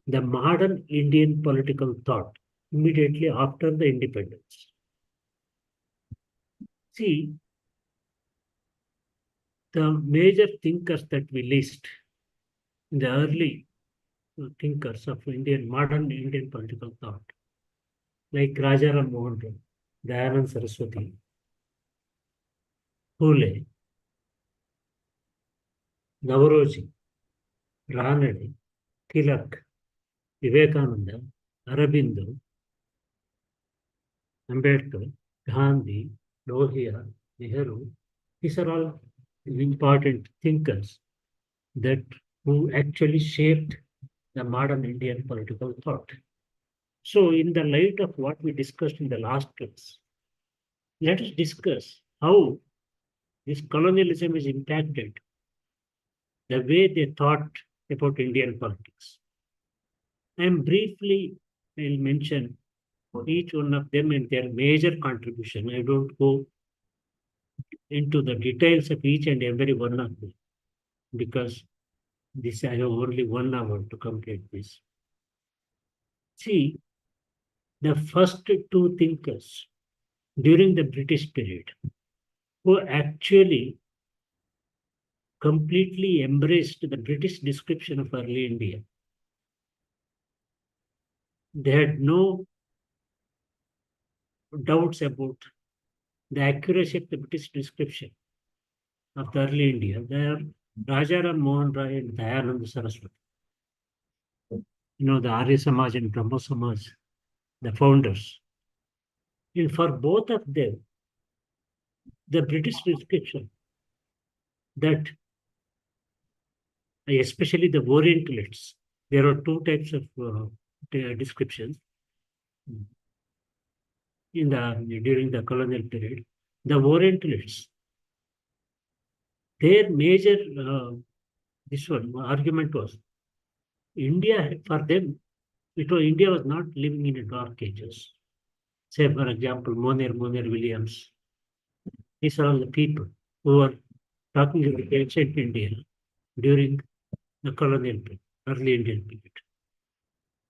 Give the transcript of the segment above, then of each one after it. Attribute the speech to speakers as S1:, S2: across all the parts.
S1: the modern Indian political thought immediately after the independence. See, the major thinkers that we list, the early thinkers of modern Indian political thought, like Rajaram Mohan Rai, Dayanand Saraswati, Phule, Navroji, Ranade, Tilak, Vivekananda, Aurobindo, Ambedkar, Gandhi, Lohia, Nehru. These are all important thinkers that who actually shaped the modern Indian political thought. So, in the light of what we discussed in the last class, let us discuss how this colonialism has impacted the way they thought about Indian politics. And briefly, I'll mention each one of them and their major contribution. I don't go into the details of each and every one of them because this I have only 1 hour to complete this. See, the first two thinkers during the British period who actually completely embraced the British description of early India. They had no doubts about the accuracy of the British description of the early India. They are Rajaram Mohan Rai and Dayanand Saraswati. The Arya Samaj and Brahmo Samaj, the founders. And for both of them, the British description that, especially the Orientalists, there are two types of descriptions during the colonial period. The Orientalists, their major argument was India, for them, India was not living in a dark ages. Say, for example, Monier Williams. These are all the people who were talking about ancient India during the colonial period, early Indian period.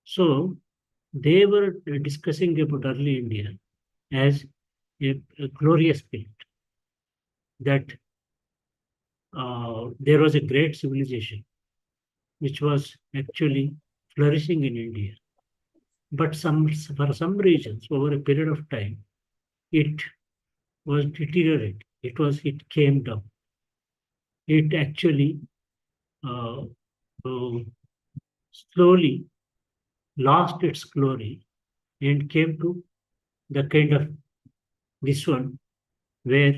S1: So they were discussing about early India as a glorious period, that there was a great civilization which was actually flourishing in India. But for some reasons, over a period of time, it was deteriorated. It came down. It actually slowly lost its glory and came to the kind of this one where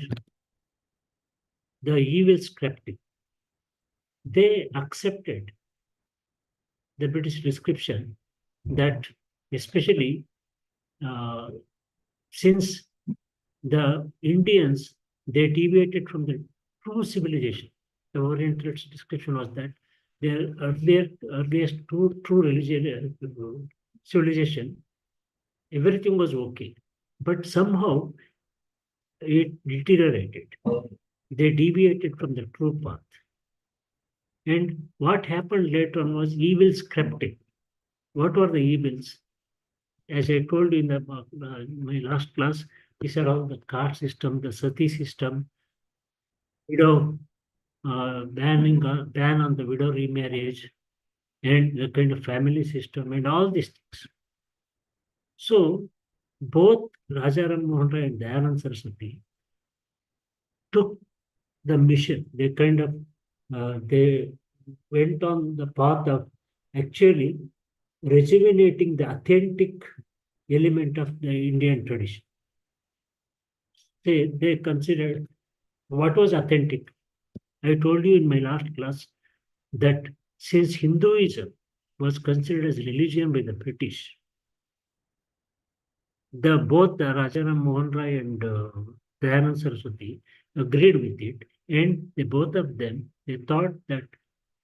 S1: the evils crept in. They accepted the British description that, especially since the Indians, they deviated from the true civilization. The Orientalist description was that their earliest true religion, civilization, everything was okay. But somehow it deteriorated. They deviated from the true path. And what happened later on was evils crept in. What were the evils? As I told you in my last class, these are all the caste system, the sati system, ban on the widow remarriage, and the kind of family system, and all these things. So both Rajaram Mohan Rai and Dayanand Saraswati took the mission. They they went on the path of actually rejuvenating the authentic element of the Indian tradition. They considered what was authentic. I told you in my last class that since Hinduism was considered as religion by the British, both the Rajaram Mohan Rai and Dayanand Saraswati agreed with it, and both of them, they thought that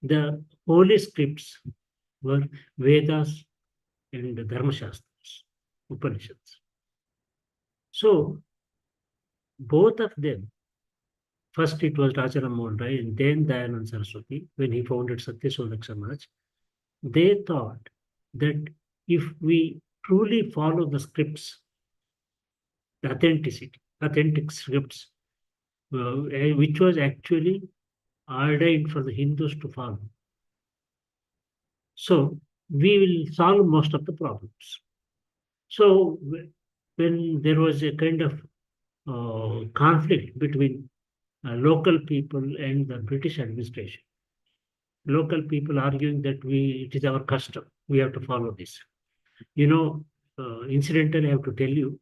S1: the holy scripts were Vedas and Dharma Shastras, Upanishads. So both of them, first it was Rajaram Mohan Rai and then Dayanand Saraswati, when he founded Satya Sodak Samaj, they thought that if we truly follow the scripts, the authentic scripts, which was actually ordained for the Hindus to follow. So we will solve most of the problems. So when there was a kind of conflict between local people and the British administration, local people arguing that it is our custom, we have to follow this. Incidentally, I have to tell you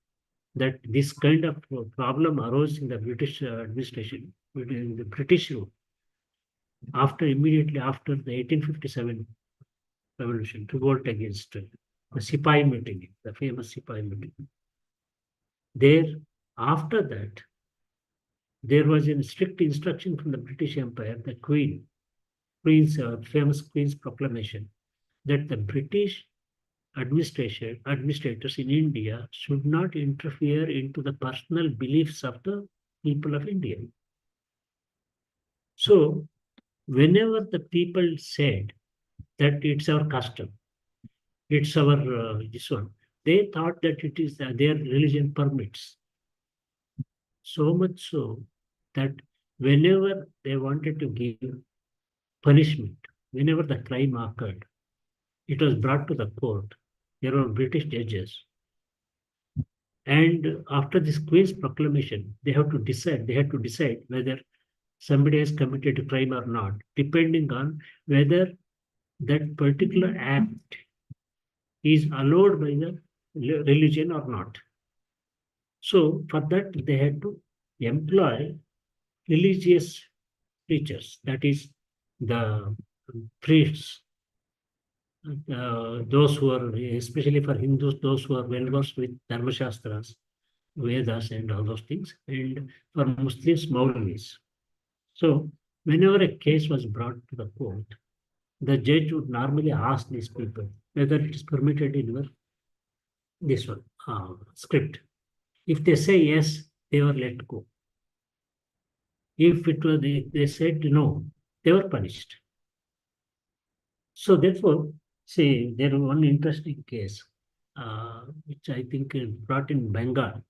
S1: that this kind of problem arose in the British administration, in the British rule, immediately after the 1857 revolution, revolt against the Sipai meeting, the famous Sipai meeting. There, after that, there was a strict instruction from the British Empire, the famous Queen's proclamation, that the British administrators in India should not interfere into the personal beliefs of the people of India. So, whenever the people said that it's our custom, it's our this one, they thought that it is their religion permits. So much so that whenever they wanted to give punishment, whenever the crime occurred, it was brought to the court. There were British judges. And after this Queen's proclamation, they had to decide whether somebody has committed a crime or not, depending on whether that particular act is allowed by the religion or not. So for that, they had to employ religious preachers, that is, the priests, those who are, especially for Hindus, those who are well versed with Dharma Shastras, Vedas, and all those things, and for Muslims, Maulavis. So, whenever a case was brought to the court, the judge would normally ask these people whether it is permitted in this one script. If they say yes, they were let go. If they said no, they were punished. So therefore, see, there was one interesting case, which I think is brought in Bengal.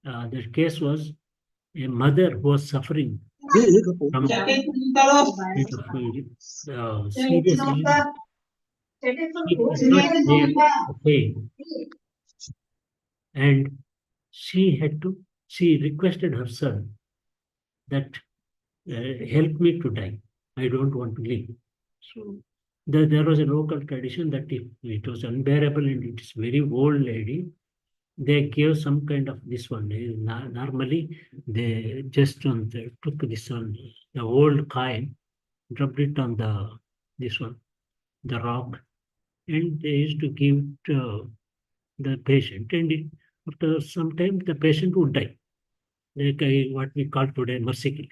S1: The case was a mother who was suffering from serious illness. She could not bear the pain, and she requested her son that help me to die. I don't want to live. So there was a local tradition that if it was unbearable and it is very old lady, they gave some kind of this one. Normally, they just took this one, the old coin, dropped it on the rock, and they used to give to the patient. And after some time, the patient would die, like what we call today mercifully.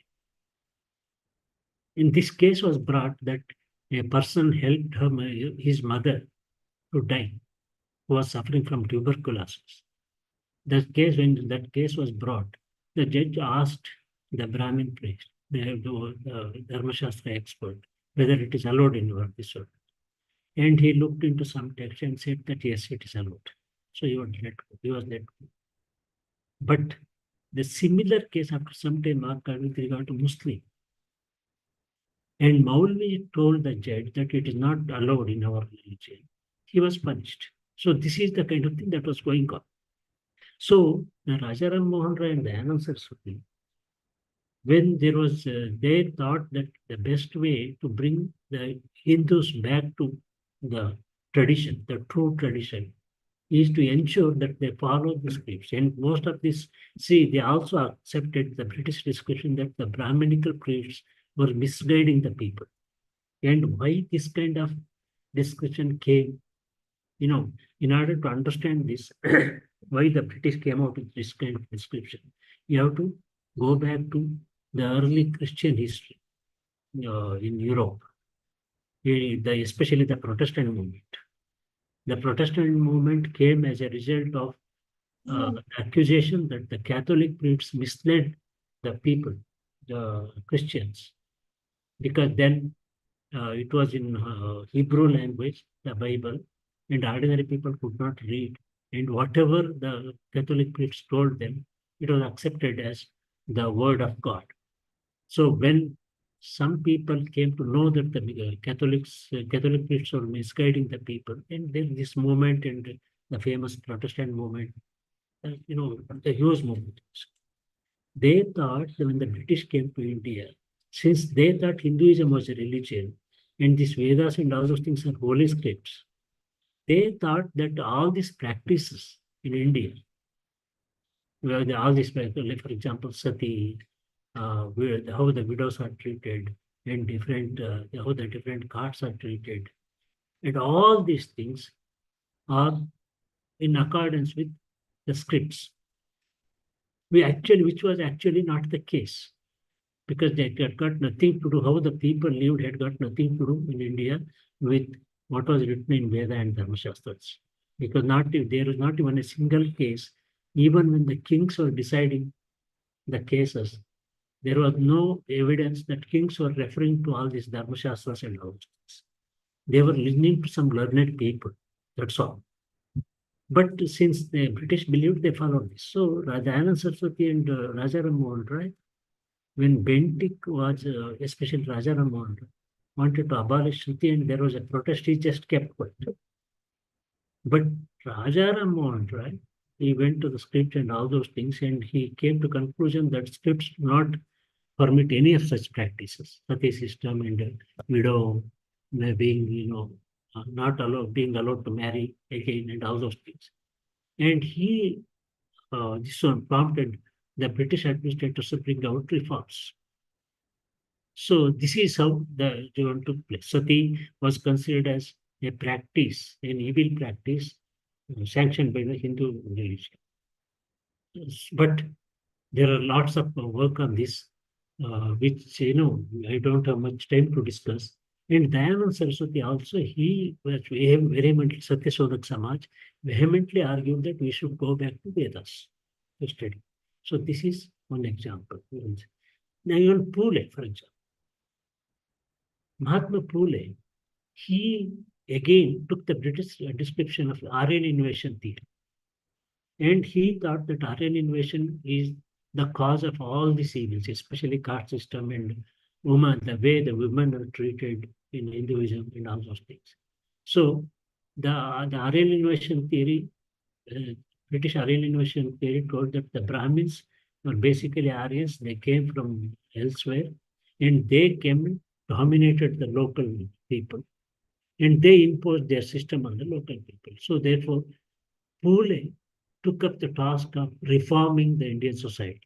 S1: In this case was brought that a person helped his mother to die, who was suffering from tuberculosis. When that case was brought, the judge asked the Brahmin priest, the Dharma Shastra expert, whether it is allowed in your episode. And he looked into some text and said that yes, it is allowed. So he was let go. But the similar case after some time occurred with regard to Muslim. And Maulvi told the judge that it is not allowed in our religion. He was punished. So this is the kind of thing that was going on. So the Rajaram Mohan Rai and the Anand Saraswati, when they thought that the best way to bring the Hindus back to the tradition, the true tradition, is to ensure that they follow the scripts. And most of this, they also accepted the British discussion that the Brahminical priests were misguiding the people. And why this kind of discussion came, in order to understand this, why the British came out with this kind of description, you have to go back to the early Christian history in Europe, especially the Protestant movement. The Protestant movement came as a result of accusation that the Catholic priests misled the people, the Christians, because then it was in Hebrew language, the Bible, and ordinary people could not read. And whatever the Catholic priests told them, it was accepted as the word of God. So when some people came to know that the Catholic priests were misguiding the people, and then this movement and the famous Protestant movement, the huge movement. They thought that when the British came to India, since they thought Hinduism was a religion, and these Vedas and all those things are holy scripts, they thought that all these practices in India, where all these, like for example, sati, how the widows are treated, and how the different castes are treated, and all these things are in accordance with the scripts. Which was actually not the case, because they had got nothing to do. How the people lived had got nothing to do in India with what was written in Veda and Dharma Shastras. Because there was not even a single case, even when the kings were deciding the cases, there was no evidence that kings were referring to all these Dharma Shastras and all things. They were listening to some learned people. That's all. But since the British believed, they followed this. So Rajanand Saraswati and Raja Ram Mohan Roy, when Bentinck was, especially Raja Ram Mohan Roy, wanted to abolish Shruti and there was a protest, he just kept quiet. But Raja Ram Mohan Roy, he went to the script and all those things, and he came to conclusion that scripts do not permit any of such practices, sati system and widow being, not being allowed to marry again and all those things. And this one prompted the British administrators to bring out reforms. So this is how the event took place. Sati was considered as a practice, an evil practice sanctioned by the Hindu religion. But there are lots of work on this, which, I don't have much time to discuss. And Dayanand Saraswati also, he was vehemently, Satyashodak Samaj, vehemently argued that we should go back to Vedas to study. So this is one example. Now even Pule, for example. Mahatma Pule, he again took the British description of Aryan invasion theory. And he thought that Aryan invasion is the cause of all these evils, especially caste system and the way the women are treated in Hinduism and all those things. So the Aryan invasion theory, British Aryan invasion theory told that the Brahmins were basically Aryans. They came from elsewhere, and they dominated the local people, and they imposed their system on the local people. So therefore, Pule took up the task of reforming the Indian society,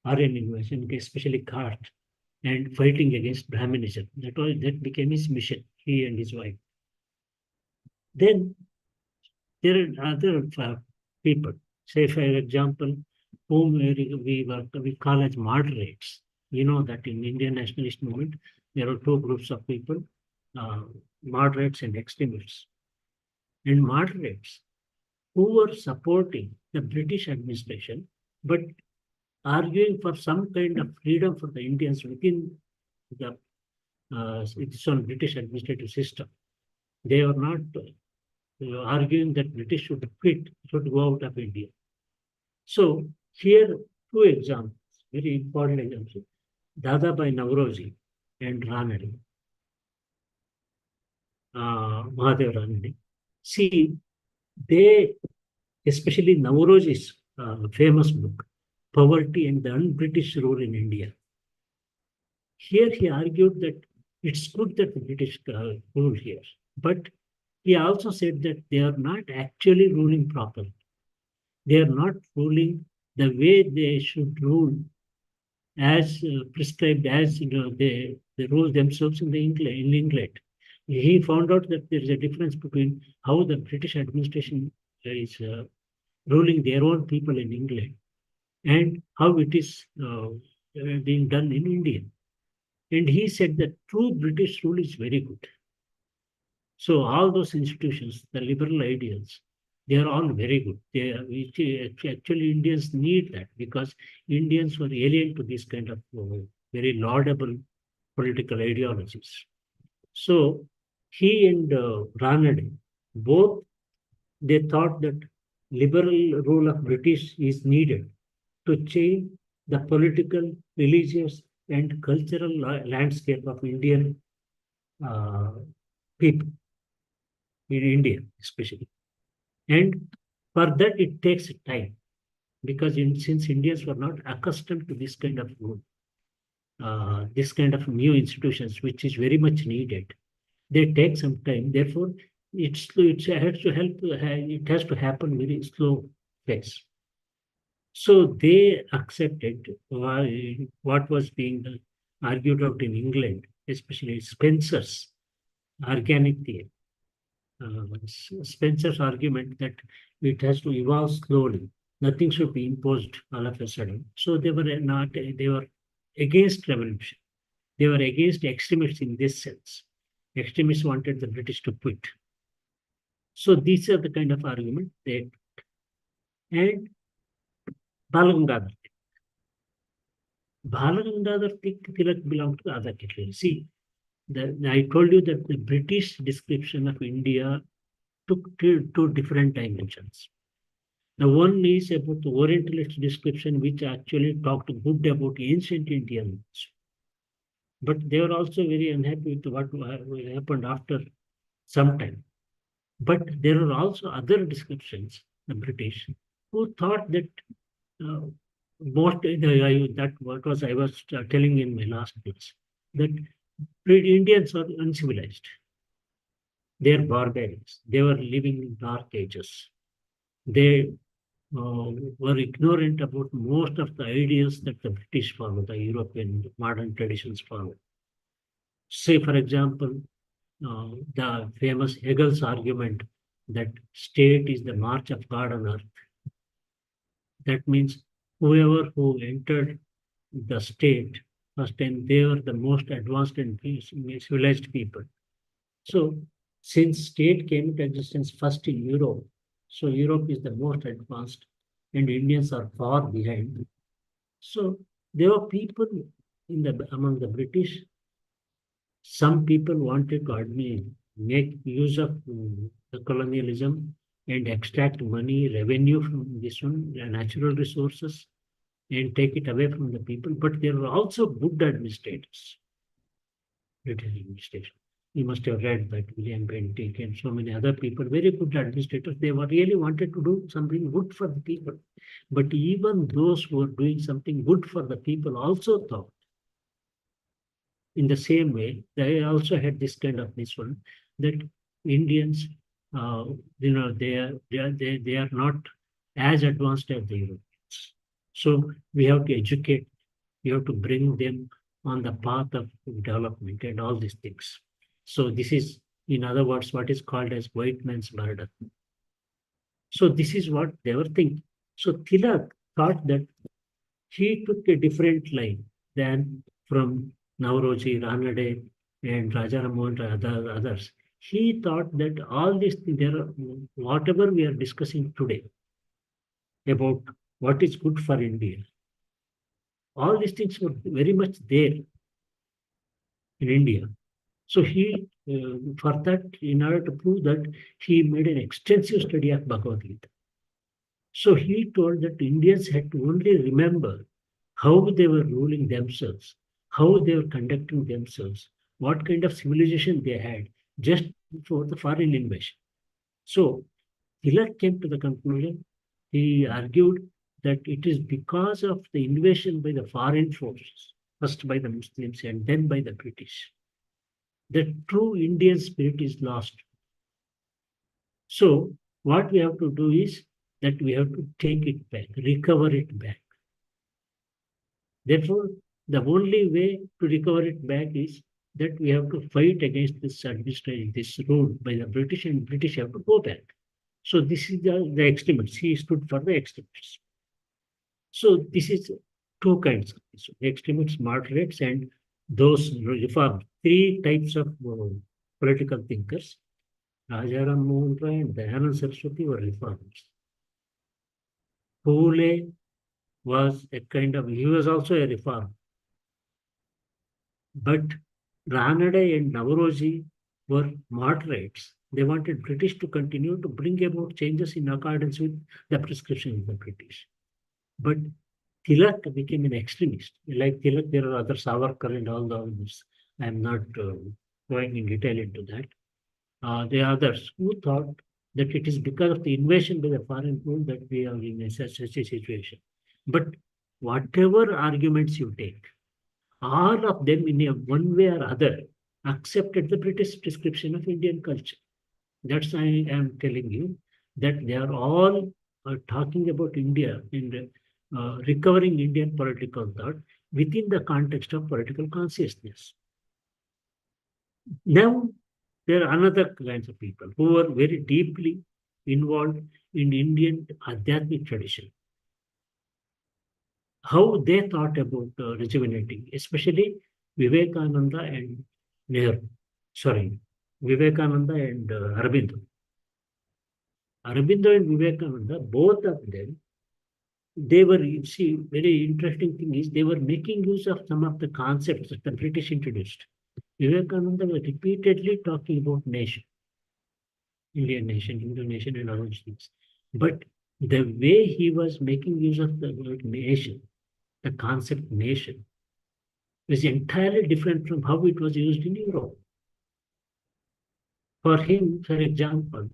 S1: Aryan invasion, especially caste, and fighting against Brahminism. That became his mission, he and his wife. Then there are other people, say for example, whom we call as moderates. You know that in Indian nationalist movement, there are two groups of people, moderates and extremists. And moderates who were supporting the British administration, but arguing for some kind of freedom for the Indians within the its own British administrative system. They are not arguing that British should quit, should go out of India. So here, two examples, very important examples. Dadabhai Nauroji and Ranade, Mahadev Ranade. See, they, especially Nauroji's famous book, Poverty and the Un-British Rule in India. Here he argued that it's good that the British rule here, but he also said that they are not actually ruling properly. They are not ruling the way they should rule as prescribed, as they rule themselves in England. He found out that there is a difference between how the British administration is ruling their own people in England and how it is being done in India. And he said that true British rule is very good. So all those institutions, the liberal ideals, they are all very good. Actually, Indians need that because Indians were alien to this kind of very laudable political ideologies. So he and Ranade, Both they thought that liberal rule of British is needed to change the political, religious, and cultural landscape of Indian uh, people in India, especially. And for that, it takes time because since Indians were not accustomed to this kind of new institutions, which is very much needed, they take some time. Therefore, it has to help. It has to happen very slow pace. So they accepted what was being argued out in England, especially Spencer's organic theory. Spencer's argument that it has to evolve slowly. Nothing should be imposed all of a sudden. So they were against revolution. They were against extremists in this sense. Extremists wanted the British to quit. So these are the kind of argument they and Balagangadhar. Balagangadhar Tilak belonged to the other category. See, I told you that the British description of India took two different dimensions. The one is about the Orientalist description, which actually talked good about ancient Indians. But they were also very unhappy with what happened after some time. But there are also other descriptions, the British, who thought that that what was I was telling in my last class, that Indians are uncivilized. They are barbarians. They were living in dark ages. They were ignorant about most of the ideas that the British follow, the European modern traditions follow. Say, for example, the famous Hegel's argument that state is the march of God on earth. That means whoever who entered the state first time, they were the most advanced and civilized people. So, since state came into existence first in Europe, so Europe is the most advanced, and Indians are far behind. So there were people among the British. Some people wanted to make use of the colonialism and extract money, revenue from this one, natural resources, and take it away from the people. But there were also good administrators, British administration. You must have read that William Bentinck and so many other people, very good administrators. They were really wanted to do something good for the people. But even those who were doing something good for the people also thought, in the same way, they also had this one that Indians, they are not as advanced as the Europeans. So we have to educate, we have to bring them on the path of development and all these things. So this is, in other words, what is called as white man's burden. So this is what they were thinking. So Tilak thought that he took a different line than from Nauroji, Ranade, and Raja Ramohan and others. He thought that all these things, whatever we are discussing today about what is good for India, all these things were very much there in India. So he, for that, in order to prove that, he made an extensive study of Bhagavad Gita. So he told that Indians had to only remember how they were ruling themselves, how they were conducting themselves, what kind of civilization they had just before the foreign invasion. So Tilak came to the conclusion, he argued that it is because of the invasion by the foreign forces, first by the Muslims and then by the British, the true Indian spirit is lost. So what we have to do is that we have to take it back, recover it back. Therefore, the only way to recover it back is that we have to fight against this administration, this rule by the British, and British have to go back. So this is the extremists. He stood for the extremists. So this is two kinds of this. Extremists, moderates, and those reform. Three types of political thinkers. Rajaram Mohan Roy and Dayanand Saraswati were reformers. Phule was he was also a reformer. But Ranade and Nauroji were moderates. They wanted British to continue to bring about changes in accordance with the prescription of the British. But Tilak became an extremist. Like Tilak, there are other Savarkar and all those. I am not going in detail into that. The others who thought that it is because of the invasion by the foreign rule that we are in such a situation. But whatever arguments you take, all of them in a one way or other accepted the British prescription of Indian culture. That's why I am telling you that they are all talking about India and recovering Indian political thought within the context of political consciousness. Now, there are another kinds of people who are very deeply involved in Indian Adhyatmic tradition. How they thought about rejuvenating, especially Vivekananda and Nehru. Sorry, Vivekananda and Aurobindo. Aurobindo and Vivekananda, both of them, they were, you see, very interesting thing is they were making use of some of the concepts that the British introduced. Vivekananda was repeatedly talking about nation, Indian nation, Hindu nation, and all those things. But the way he was making use of the word nation, the concept nation, was entirely different from how it was used in Europe. For him, for example,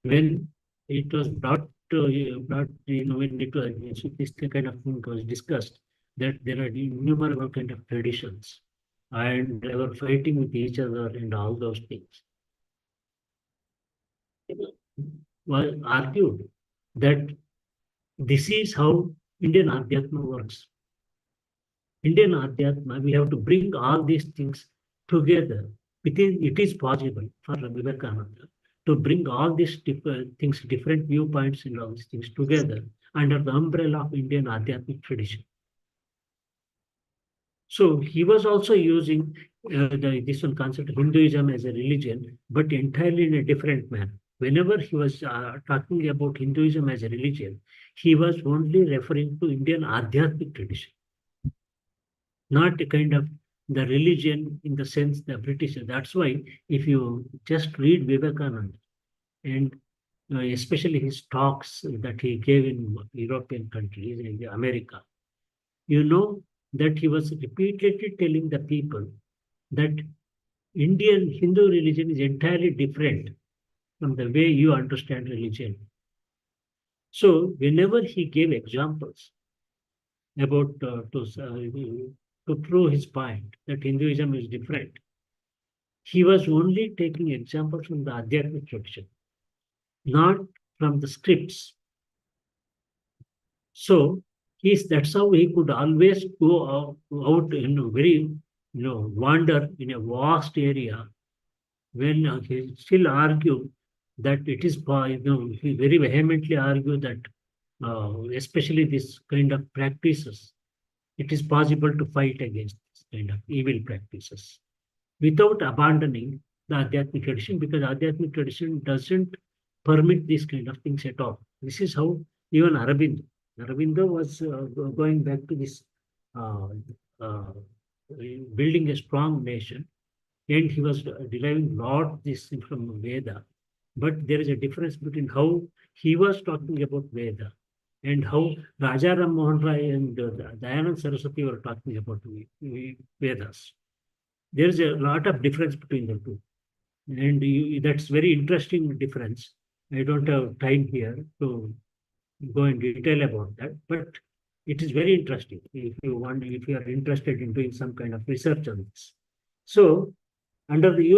S1: when it was brought when it was this kind of thing was discussed, that there are innumerable kind of traditions and they were fighting with each other and all those things. Was argued that this is how Indian Adhyatma works. Indian Adhyatma, we have to bring all these things together. It is possible for Vivekananda to bring all these things, different viewpoints and all these things together under the umbrella of Indian Adhyatmic tradition. So he was also using this one concept of Hinduism as a religion, but entirely in a different manner. Whenever he was talking about Hinduism as a religion, he was only referring to Indian Adhyatmic tradition, not a kind of the religion in the sense the British. That's why if you just read Vivekananda and especially his talks that he gave in European countries, in America, you know that he was repeatedly telling the people that Indian Hindu religion is entirely different from the way you understand religion. So whenever he gave examples about to prove his point that Hinduism is different, he was only taking examples from the Adhyatmic tradition, not from the scripts. So that's how he could always go out very, wander in a vast area when he still argue that it is, he very vehemently argue that especially this kind of practices, it is possible to fight against this kind of evil practices without abandoning the Adhyatmic tradition, because Adhyatmic tradition doesn't permit these kind of things at all. This is how even Aurobindo was going back to this building a strong nation, and he was deriving lot this from Veda. But there is a difference between how he was talking about Veda and how Raja Ram Mohan Rai and Dayanand Saraswati were talking about Vedas. There is a lot of difference between the two. And that's very interesting difference. I don't have time here to go in detail about that, but it is very interesting if you are interested in doing some kind of research on this. So, under the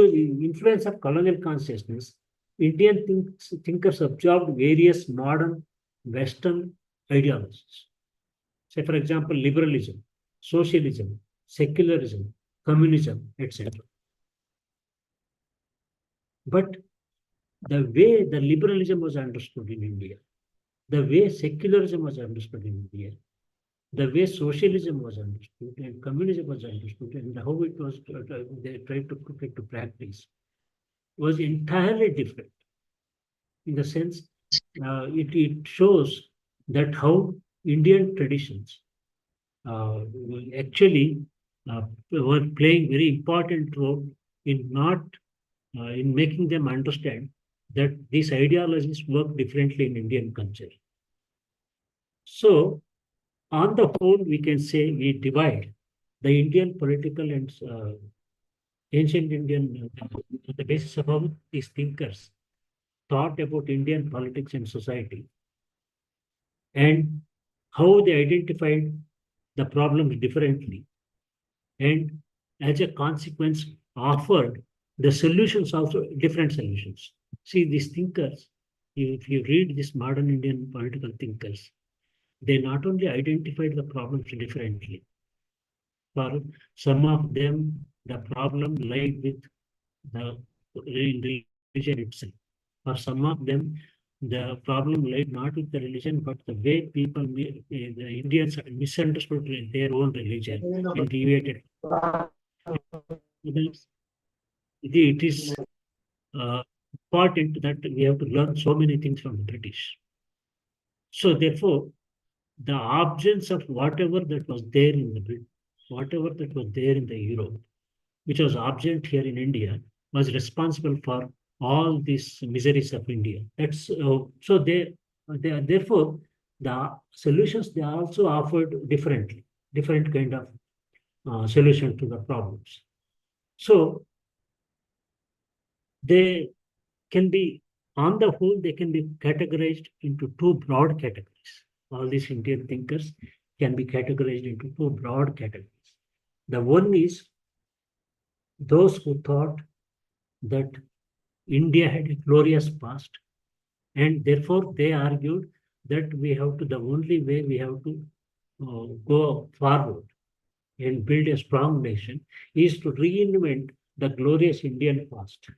S1: influence of colonial consciousness, Indian thinkers absorbed various modern Western ideologies. Say, for example, liberalism, socialism, secularism, communism, etc. But the way the liberalism was understood in India, the way secularism was understood in India, the way socialism was understood and communism was understood, and how it was they tried to put it to practice was entirely different. In the sense, it shows that how Indian traditions actually were playing very important role in not in making them understand that these ideologies work differently in Indian culture. So, on the whole, we can say we divide the Indian political and ancient Indian, on the basis of how these thinkers thought about Indian politics and society, and how they identified the problems differently, and as a consequence offered the solutions, also different solutions. See, these thinkers, if you read these modern Indian political thinkers, they not only identified the problems differently. For some of them, the problem lied with the religion itself. For some of them, the problem lied not with the religion, but the way people, the Indians misunderstood their own religion and deviated. It is important that we have to learn so many things from the British. So therefore, the absence of whatever that was there in the Brit, whatever that was there in the Europe, which was absent here in India, was responsible for all these miseries of India. That's so they are, therefore the solutions they also offered differently, different kind of solution to the problems. So they can be, on the whole, they can be categorized into two broad categories. All these Indian thinkers can be categorized into two broad categories. The one is those who thought that India had a glorious past, and therefore they argued that we have to, the only way we have to go forward and build a strong nation is to reinvent the glorious Indian past,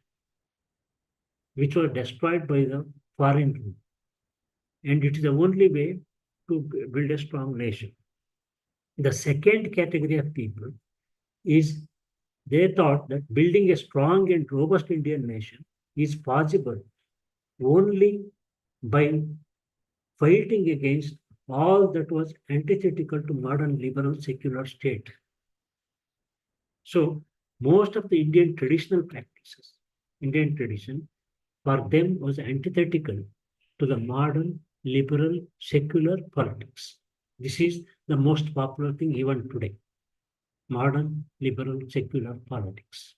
S1: which was destroyed by the foreign rule. And it is the only way to build a strong nation. The second category of people is they thought that building a strong and robust Indian nation is possible only by fighting against all that was antithetical to modern liberal secular state. So most of the Indian traditional practices, Indian tradition, for them was antithetical to the modern liberal secular politics. This is the most popular thing even today, modern liberal secular politics.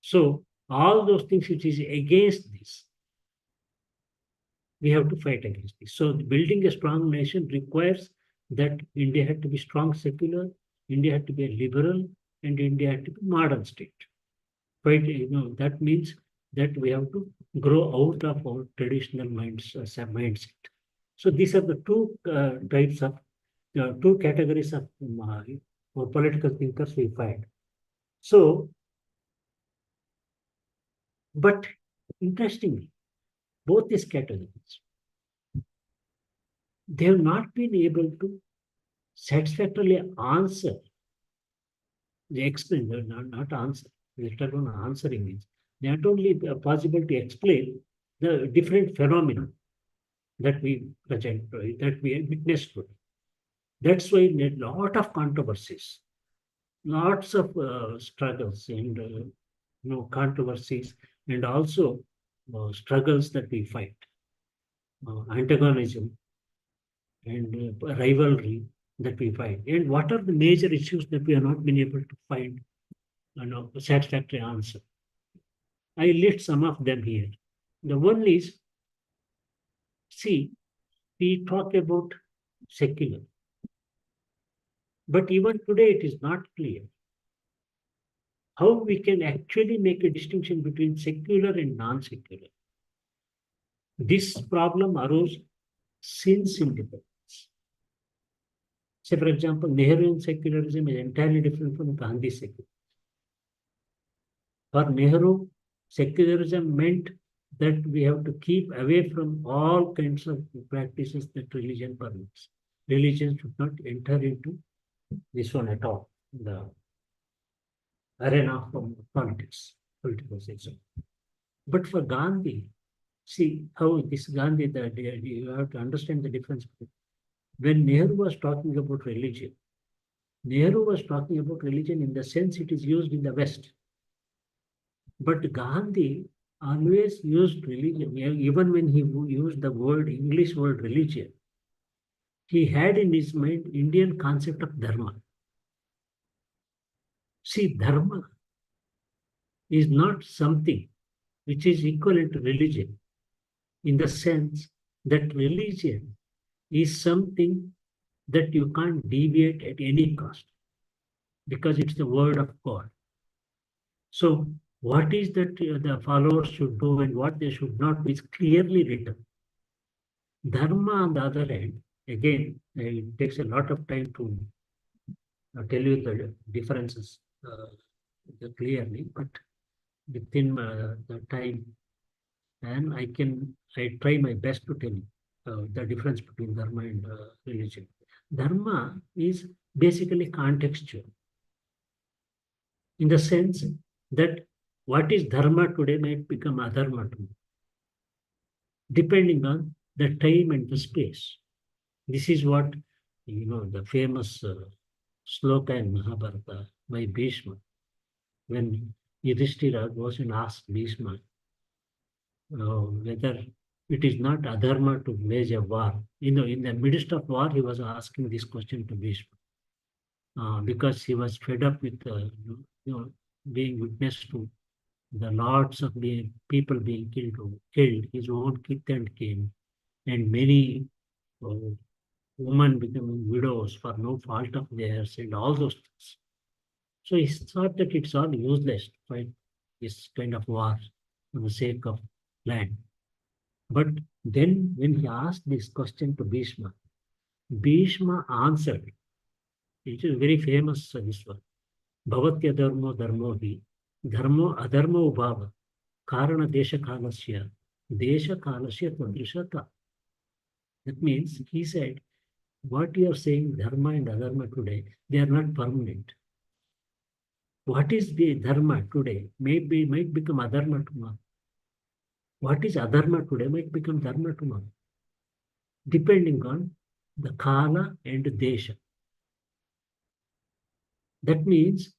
S1: So all those things which is against this, we have to fight against this. So building a strong nation requires that India had to be strong secular, India had to be a liberal, and India had to be modern state. Right? That means that we have to grow out of our traditional mindset. So these are the two types of, two categories of political thinkers we find. So, but interestingly, both these categories, they have not been able to satisfactorily answer, they explain, not answer, later on answering means, they are not only possible to explain the different phenomena that we present, that we witness today. That's why there are a lot of controversies, lots of struggles and controversies, and also struggles that we fight, antagonism and rivalry that we find. And what are the major issues that we have not been able to find a satisfactory answer? I list some of them here. The one is, see, we talk about secular, but even today it is not clear how we can actually make a distinction between secular and non-secular. This problem arose since independence. Say, for example, Nehruvian secularism is entirely different from Gandhi secularism. For Nehru, secularism meant that we have to keep away from all kinds of practices that religion permits. Religion should not enter into this one at all, the arena of politics, political system. But for Gandhi, see how this Gandhi, you have to understand the difference. When Nehru was talking about religion, Nehru was talking about religion in the sense it is used in the West. But Gandhi always used religion. Even when he used the English word religion, he had in his mind Indian concept of dharma. See, dharma is not something which is equivalent to religion in the sense that religion is something that you can't deviate at any cost because it's the word of God. So, what is that the followers should do and what they should not is clearly written. Dharma, on the other hand, again, it takes a lot of time to tell you the differences clearly, but within the time, and I try my best to tell you the difference between dharma and religion. Dharma is basically contextual in the sense that what is dharma today might become adharma tomorrow, depending on the time and the space. This is what, the famous sloka in Mahabharata by Bhishma, when Yudhishthira goes and asks Bhishma whether it is not adharma to wage a war. In the midst of war, he was asking this question to Bhishma because he was fed up with being witness to the lots of people being killed, his own kith and kin, and many women becoming widows for no fault of theirs, and all those things. So he thought that it's all useless to fight this kind of war for the sake of land. But then when he asked this question to Bhishma, Bhishma answered. It is very famous, this one. Bhavatya dharmo dharmo hi, dharmo adharmo bhava, karana desha kalasya tadrishata. That means he said, what you are saying, dharma and adharma today, they are not permanent. What is the dharma today might become adharma tomorrow. What is adharma today might become dharma tomorrow, depending on the kala and desha. That means,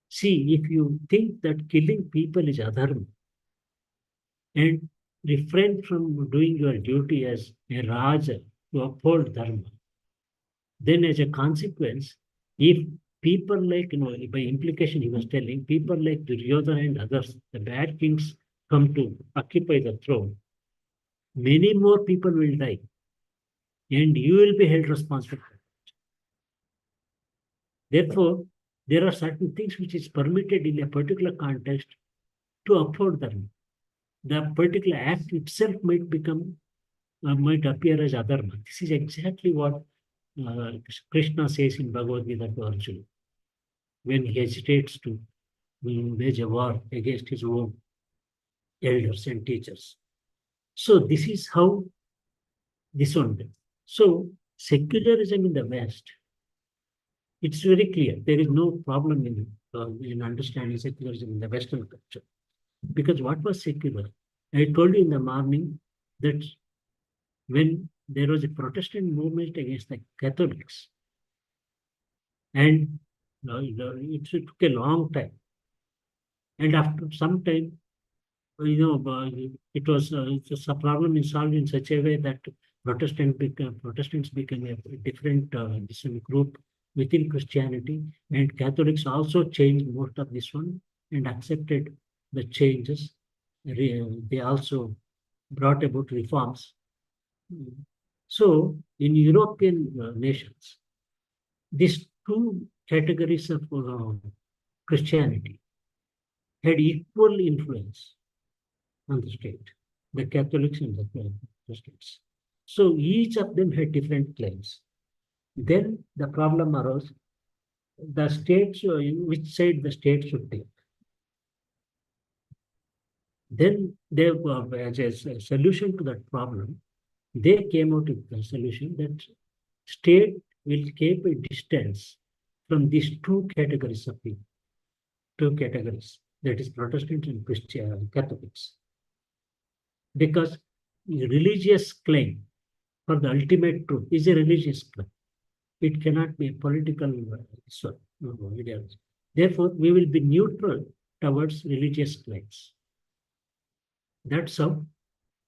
S1: see, if you think that killing people is adharma and refrain from doing your duty as a Raja to uphold dharma, then as a consequence, if people like, by implication he was telling, people like Duryodhana and others, the bad kings come to occupy the throne, many more people will die and you will be held responsible. Therefore, there are certain things which is permitted in a particular context to uphold dharma. The particular act itself might appear as adharma. This is exactly what Krishna says in Bhagavad Gita to Arjuna when he hesitates to wage a war against his own elders and teachers. So this is how this one did. So secularism in the West, it's very clear. There is no problem in understanding secularism in the Western culture. Because what was secular? I told you in the morning that when there was a Protestant movement against the Catholics, and it took a long time. And after some time, it was a problem is solved in such a way that Protestants became a different group within Christianity, and Catholics also changed most of this one and accepted the changes. They also brought about reforms. So in European nations, these two categories of Christianity had equal influence on the state, the Catholics and the Protestants. So each of them had different claims. Then the problem arose, the states, which side the state should take. Then they, as a solution to that problem, they came out with the solution that state will keep a distance from these two categories of people, that is Protestant and Christian Catholics. Because religious claim for the ultimate truth is a religious claim. It cannot be a political ideology. Therefore, we will be neutral towards religious claims. That's how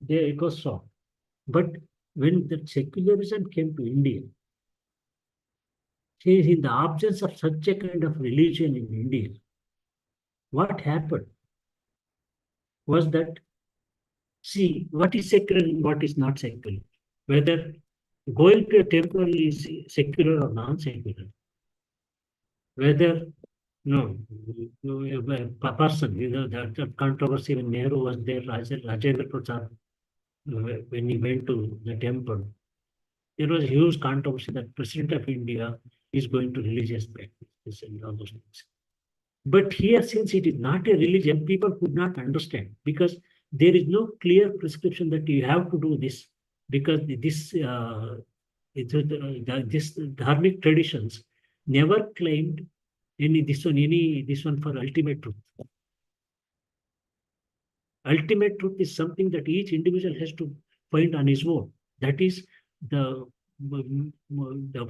S1: it was solved. But when the secularism came to India, see, in the absence of such a kind of religion in India, what happened was that, see, what is secular and what is not secular, whether going to a temple is secular or non-secular, whether no, a person, that controversy when Nehru was there, Rajendra Prasad, when he went to the temple, there was a huge controversy that President of India is going to religious practices and all those things. But here, since it is not a religion, people could not understand because there is no clear prescription that you have to do this because this this dharmic traditions never claimed this one for ultimate truth. Ultimate truth is something that each individual has to find on his own. That is the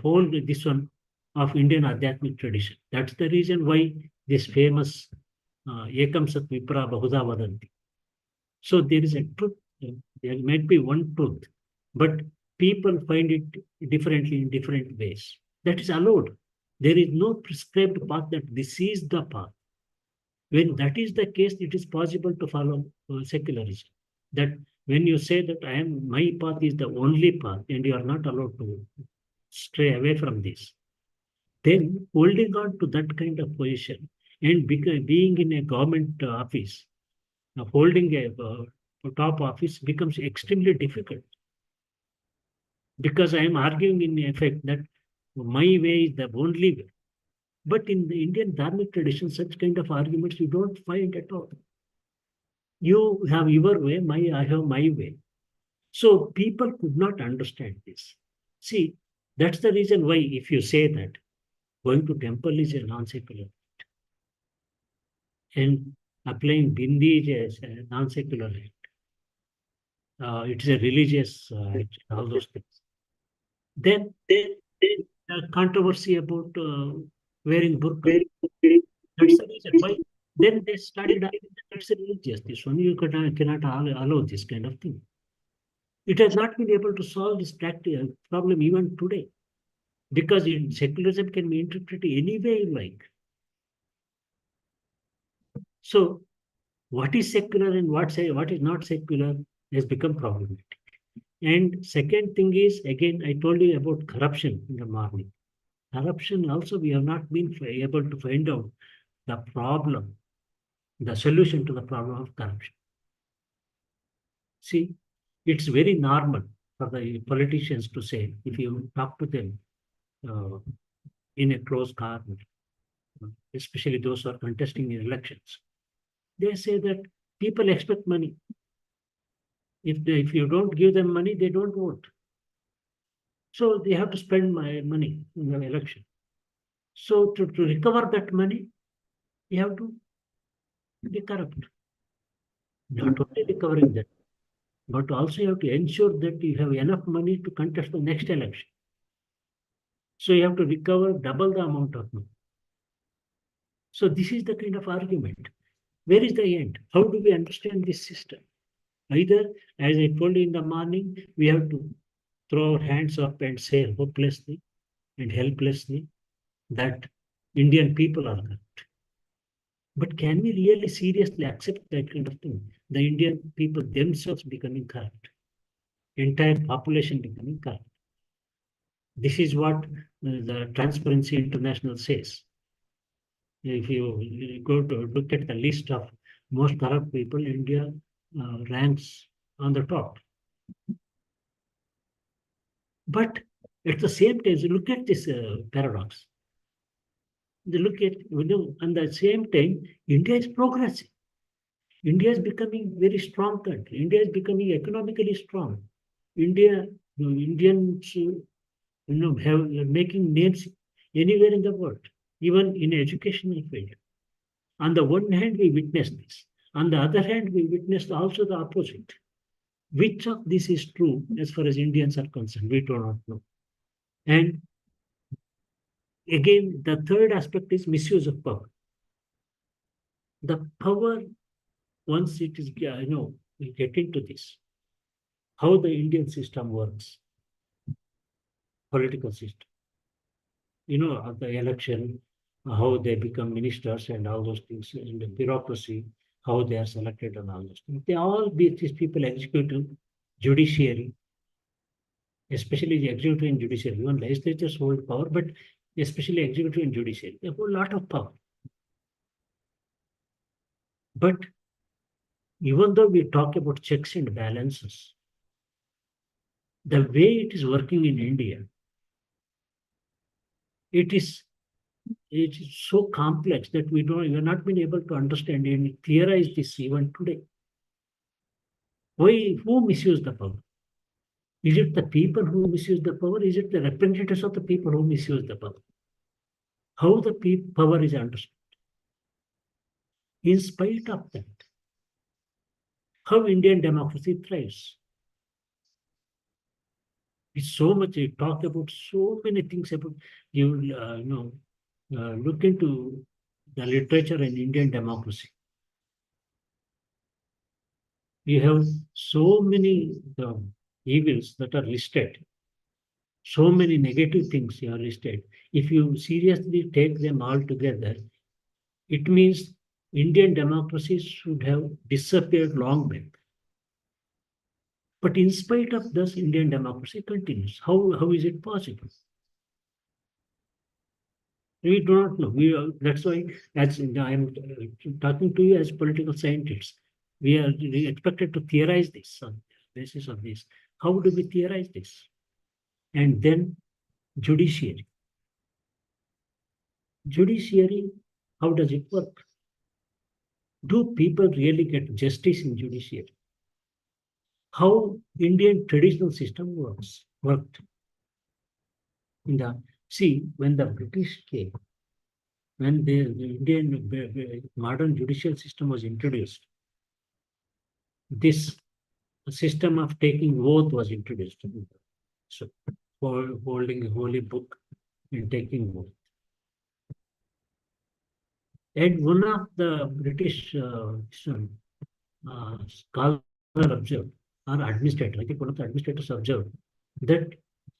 S1: whole this one of Indian Adhyatmic tradition. That's the reason why this famous Ekam Sat Vipra Bahuda Vadanti. So there is a truth. There might be one truth, but people find it differently in different ways. That is allowed. There is no prescribed path that this is the path. When that is the case, it is possible to follow secularism. That when you say that my path is the only path and you are not allowed to stray away from this, then holding on to that kind of position and being in a government office, holding a top office becomes extremely difficult. Because I am arguing in effect that my way is the only way. But in the Indian dharmic tradition, such kind of arguments you don't find at all. You have your way, I have my way. So people could not understand this. See, that's the reason why if you say that going to temple is a non-secular act and applying bindi is a non-secular act, it is a religious act, all those things. Then controversy about wearing burqa. That's the reason why. Then they started arguing that it's religious. This one you cannot allow this kind of thing. It has not been able to solve this problem even today, because secularism can be interpreted any way you like. So, what is secular and what is not secular has become problematic. And second thing is, again, I told you about corruption in the morning. Corruption also, we have not been able to find out the problem, the solution to the problem of corruption. See, it's very normal for the politicians to say, if you talk to them in a close corner, especially those who are contesting in elections, they say that people expect money. If you don't give them money, they don't vote. So they have to spend money in the election. So to recover that money, you have to be corrupt. Not only recovering that, but also you have to ensure that you have enough money to contest the next election. So you have to recover double the amount of money. So this is the kind of argument. Where is the end? How do we understand this system? Either, as I told you in the morning, we have to throw our hands up and say hopelessly and helplessly that Indian people are corrupt. But can we really seriously accept that kind of thing? The Indian people themselves becoming corrupt, entire population becoming corrupt. This is what the Transparency International says. If you go to look at the list of most corrupt people, India ranks on the top. But at the same time, look at this paradox. They look at, at the same time, India is progressing. India is becoming very strong country. India is becoming economically strong. Indians, have making names anywhere in the world, even in educational field. On the one hand, we witness this. On the other hand, we witnessed also the opposite. Which of this is true as far as Indians are concerned? We do not know. And again, the third aspect is misuse of power. The power, once it is, we get into this, how the Indian system works, political system. The election, how they become ministers and all those things, and the bureaucracy, how they are selected and all those things. They all be these people executive, judiciary, especially the executive and judiciary. Even legislatures hold power, but especially executive and judiciary, they hold a lot of power. But even though we talk about checks and balances, the way it is working in India, it is so complex that we have not been able to understand and theorize this even today. Who misuse the power? Is it the people who misuse the power? Is it the representatives of the people who misuse the power? How the power is understood? In spite of that, how Indian democracy thrives. It's so much, you talk about so many things about, look into the literature in Indian democracy. You have so many evils that are listed, so many negative things you are listed. If you seriously take them all together, it means Indian democracy should have disappeared long back. But in spite of this, Indian democracy continues. How is it possible? We do not know. That's why, as I am talking to you as political scientists, we are expected to theorize this on the basis of this. How do we theorize this? And then judiciary. Judiciary, how does it work? Do people really get justice in judiciary? How Indian traditional system worked. When the British came, when the Indian modern judicial system was introduced, this system of taking oath was introduced. So, for holding a holy book and taking oath. And one of the British scholar observed, or administrator, I think one of the administrators observed, that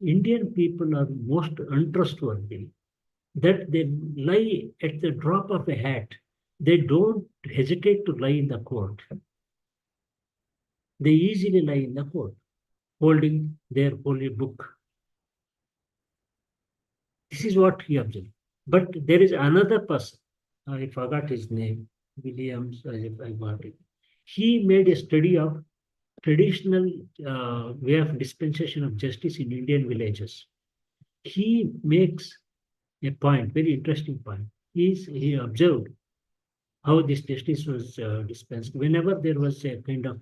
S1: Indian people are most untrustworthy, that they lie at the drop of a hat. They don't hesitate to lie in the court. They easily lie in the court, holding their holy book. This is what he observed. But there is another person, I forgot his name, Williams, I got it. He made a study of traditional way of dispensation of justice in Indian villages. He makes a point, very interesting point. He observed how this justice was dispensed. Whenever there was a kind of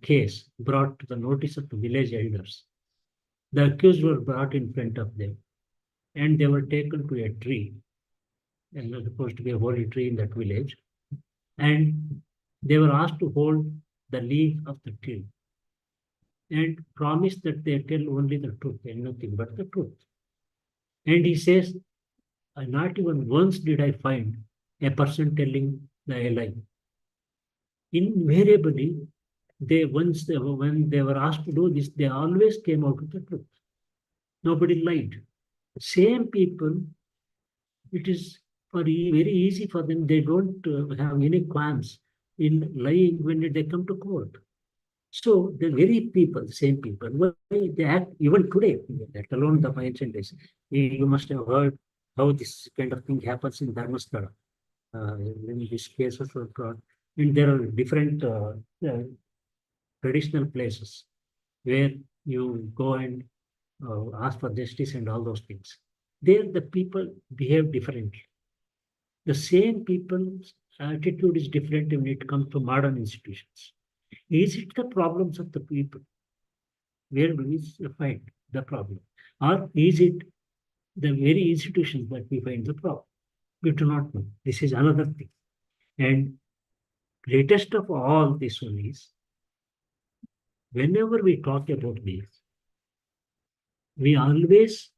S1: case brought to the notice of the village elders, the accused were brought in front of them, and they were taken to a tree, and it was supposed to be a holy tree in that village, and they were asked to hold the leaf of the tree and promise that they tell only the truth and nothing but the truth. And he says, not even once did I find a person telling the lie. Invariably, when they were asked to do this, they always came out with the truth. Nobody lied. Same people, it is very easy for them. They don't have any qualms in lying when they come to court. So the very people, same people, why they act even today, let alone the ancient days. You must have heard how this kind of thing happens in Dharmasthala. In these cases of and there are different traditional places where you go and ask for justice and all those things. There the people behave differently. The same people's attitude is different when it comes to modern institutions. Is it the problems of the people? Where do we find the problem? Or is it the very institutions that we find the problem? We do not know. This is another thing. And greatest of all this one is, whenever we talk about this, we always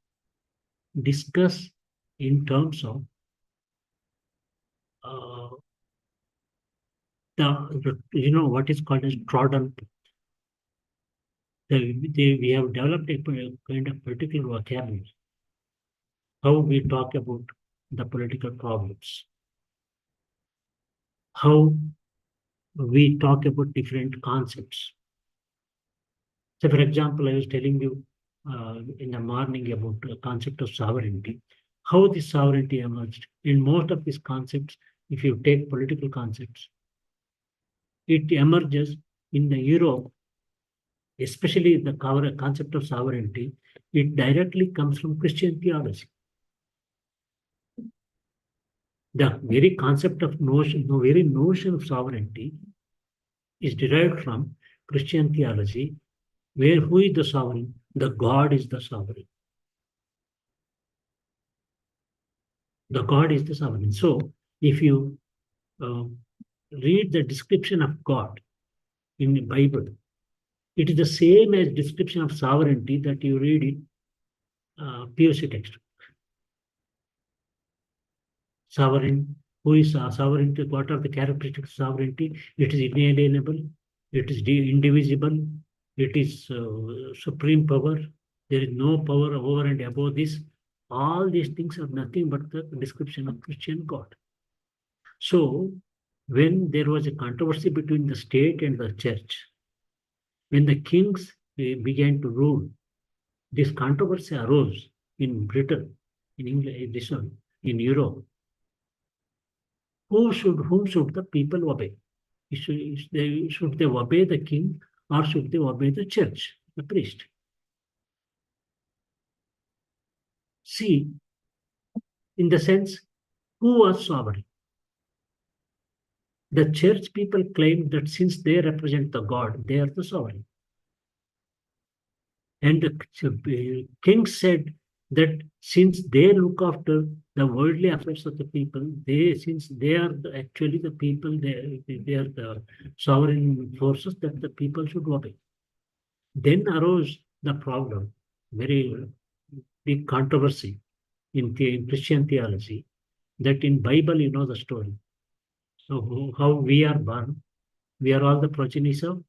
S1: discuss in terms of you know what is called as trodden. We have developed a kind of particular vocabulary, how we talk about the political problems, how we talk about different concepts. So, for example, I was telling you in the morning about the concept of sovereignty, how this sovereignty emerged. In most of these concepts, if you take political concepts, it emerges in the Europe, especially the concept of sovereignty. It directly comes from Christian theology. The very concept of notion, the very notion of sovereignty is derived from Christian theology, where who is the sovereign? The God is the sovereign. The God is the sovereign. So if you uh, read the description of God in the Bible, it is the same as description of sovereignty that you read in POC text. Sovereign, who is sovereignty? What are the characteristics of sovereignty? It is inalienable, it is indivisible, it is supreme power. There is no power over and above this. All these things are nothing but the description of Christian God. So, when there was a controversy between the state and the church, when the kings began to rule, this controversy arose in Britain, in England, this one, in Europe. Whom should the people obey? Should they obey the king or should they obey the church, the priest? See, in the sense, who was sovereign? The church people claim that since they represent the God, they are the sovereign. And the king said that since they look after the worldly affairs of the people, since they are actually the people, they are the sovereign forces that the people should obey. Then arose the problem, very big controversy in Christian theology, that in Bible you know the story. So how we are born, we are all the progenitors of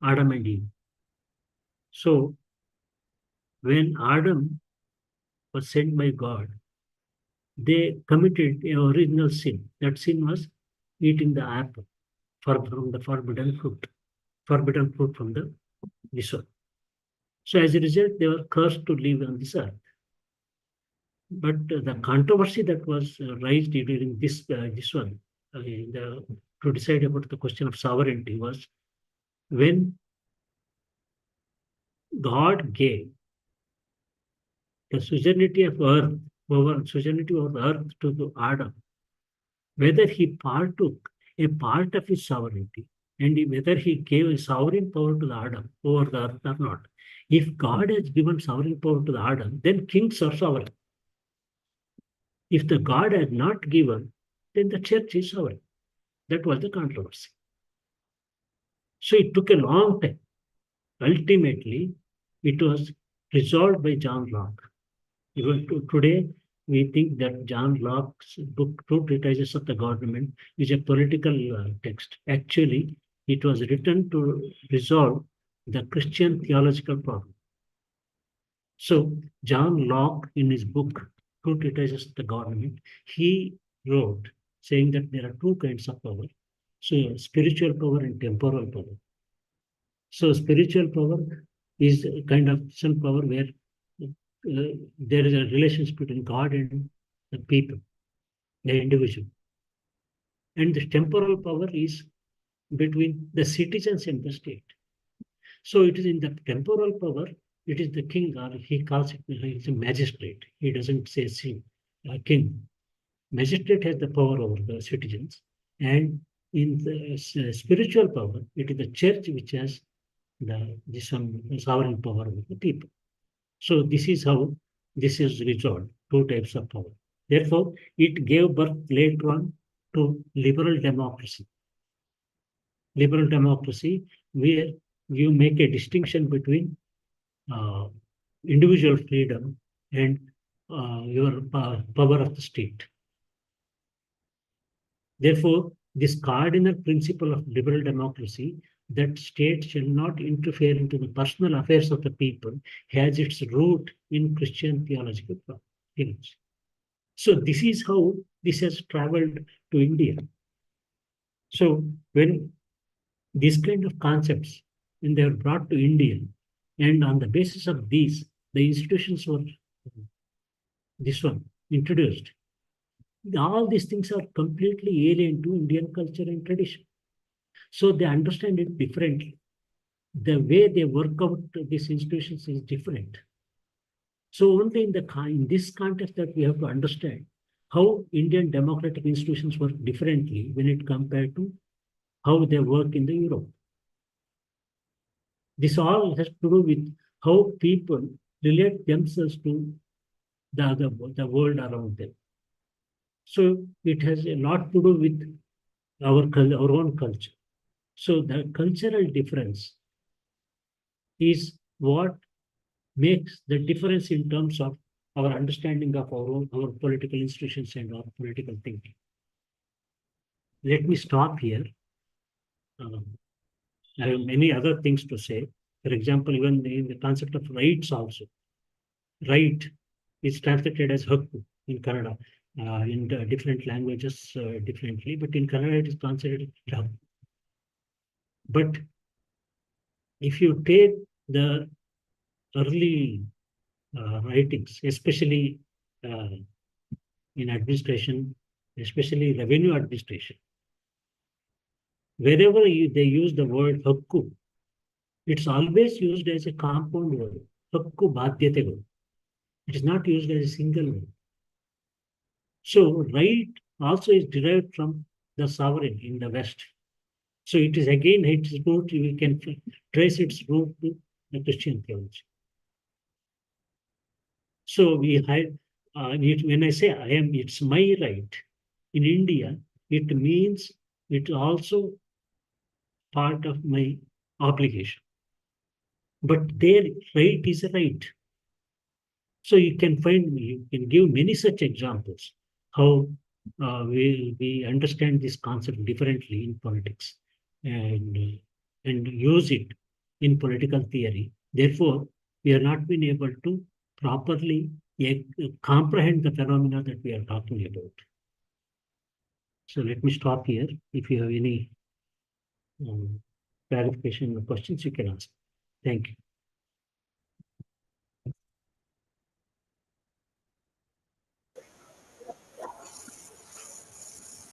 S1: Adam and Eve. So when Adam was sent by God, they committed an original sin. That sin was eating the apple from the forbidden fruit from the this one. So as a result, they were cursed to live on this earth. But the controversy that was raised during this one to decide about the question of sovereignty was when God gave the suzerainty of earth over earth to Adam, whether he partook a part of his sovereignty and whether he gave a sovereign power to the Adam over the earth or not. If God has given sovereign power to the Adam, then kings are sovereign. If the God had not given, then the church is sovereign. That was the controversy. So it took a long time. Ultimately, it was resolved by John Locke. Even today, we think that John Locke's book, Two Treatises of the Government, is a political text. Actually, it was written to resolve the Christian theological problem. So, John Locke, in his book, Two Treatises of the Government, he wrote saying that there are two kinds of power. So, spiritual power and temporal power. So, spiritual power is a kind of some power where there is a relationship between God and the people, the individual. And the temporal power is between the citizens and the state. So it is in the temporal power, it is the king, or he calls it it's a magistrate. He doesn't say king. Magistrate has the power over the citizens. And in the spiritual power, it is the church which has this sovereign power over the people. So this is how this is resolved, two types of power. Therefore, it gave birth later on to liberal democracy. Liberal democracy, where you make a distinction between uh, individual freedom and your power of the state. Therefore, this cardinal principle of liberal democracy, that state shall not interfere into the personal affairs of the people, has its root in Christian theological theology. So this is how this has traveled to India. So when these kind of concepts, when they are brought to India, and on the basis of these, the institutions were this one introduced. All these things are completely alien to Indian culture and tradition. So they understand it differently. The way they work out these institutions is different. So only in this context that we have to understand how Indian democratic institutions work differently when it compared to how they work in the Europe. This all has to do with how people relate themselves to the world around them. So it has a lot to do with our own culture. So the cultural difference is what makes the difference in terms of our understanding of our political institutions and our political thinking. Let me stop here. I have many other things to say. For example, even in the concept of rights also. Right is translated as hakku in Kannada. In the different languages differently, but in Kannada it is translated as hakku. But if you take the early writings, especially in administration, especially revenue administration, wherever they use the word hakku, it's always used as a compound word. Hakku badhyategu. It is not used as a single word. So right also is derived from the sovereign in the West. So it is again its root, we can trace its root to the Christian theology. So we had, when I say it's my right in India, it means it's also part of my obligation. But their right is a right. So you can give many such examples how we understand this concept differently in politics and use it in political theory. Therefore, we have not been able to properly comprehend the phenomena that we are talking about. So let me stop here. If you have any clarification or questions, you can ask. Thank you.